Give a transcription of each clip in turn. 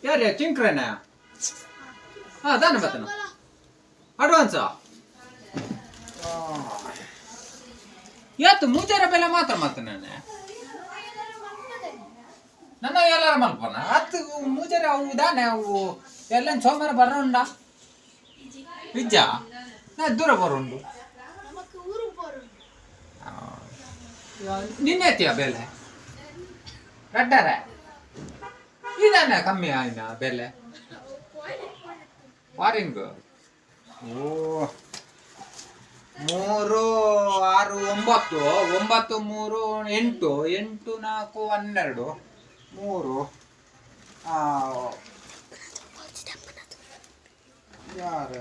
ಯಾರೇ ಚಿಂಕ್ರನ ಹಾ ದಾನ ಬತ್ತನ ಅಡ್ವಾನ್ಸಾ ಯಾತು ಮೂಜಾರ ಬೆಲೆ ಮಾತ್ರ ಮತ್ತೆ ನಾನು ನನ್ನ ಎಲ್ಲಾರ ಮಲ್ಪನ ಹತ್ತು ಮೂಜಾರ ಅವು ದಾನೆ ಅವು ಎಲ್ಲ ಸೋಮವಾರ ಬರೋಂಡ ನಿಜ ನಾ ದೂರ ಬರೋಂಡು ನಿನ್ನೆತಿಯ ಬೆಲೆ ರಡ್ಡಾರೆ ಇದಾನೆ ಕಮ್ಮಿ ಆಯ್ನ ಬೆಲೆ ವಾರಿಂಗ್ ಓ 3 6 9 9 3 8 8 4 12 3 ಯಾರು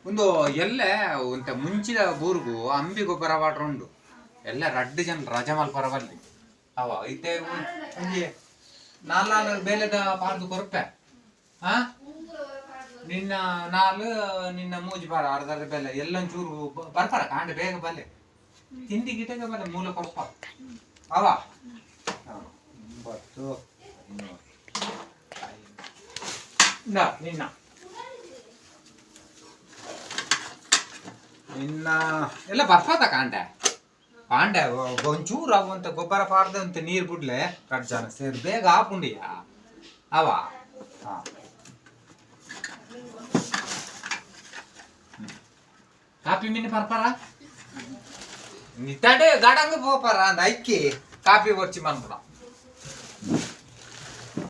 ಒಂದು ಎಲ್ಲೇ ಒಂತ ಮುಂಚಿದ ಬೂರ್ಗು ಅಂಬಿ ಗೊಬ್ಬರ ವಾಟ್ರುಂಡು ಎಲ್ಲ ರಡ್ಡು ಜನ ರಜೆ ಮಲ್ಪರವಲ್ಲಿ ಅವ ಇತ್ತೆ ಒಂಜಿ 4 ಬೇಲೆದ ಪಾರ್ದು ಕೊರಪೆ ಹಾ ನಿನ್ನ 4 ನಿನ್ನ ಮೂಜಿ ಬಾರ ಅರ್ಧ ಬೆಲೆ ಎಲ್ಲೊಂಚೂರು ಬರ್ತಾರ ಕಾಂಡೆ ಬೇಗ ಬಲೆ ತಿಂಡಿ ಗಿಟಗೆ ಬಲೆ ಮೂಲ ಕೊರಪ ಅವ 9 ನಿನ್ನ ನಿನ್ನ ಎಲ್ಲ ಬರ್ಪದ ಕಾಂಡೆ ಕಾಂಡೆ ಒಂಚೂರು ಅವಂತ ಗೊಬ್ಬರ ಪಾರ್ದಂತ ನೀರು ಬಿಡ್ಲೆ ಕಟ್ ಜನ ಸೇರಿ ಬೇಗ ಹಾಪುಂಡಿಯ ಅವ ಹಾ ಕಾಪಿ ಮಿನಿ ಪರ್ಪರ ನಿತ್ತಡೆ ಗಾಡಂಗ ಪೋಪರ ಅಂದ ಐಕ್ಕಿ ಕಾಪಿ ಬರ್ಚಿ ಮನ್ಪಡ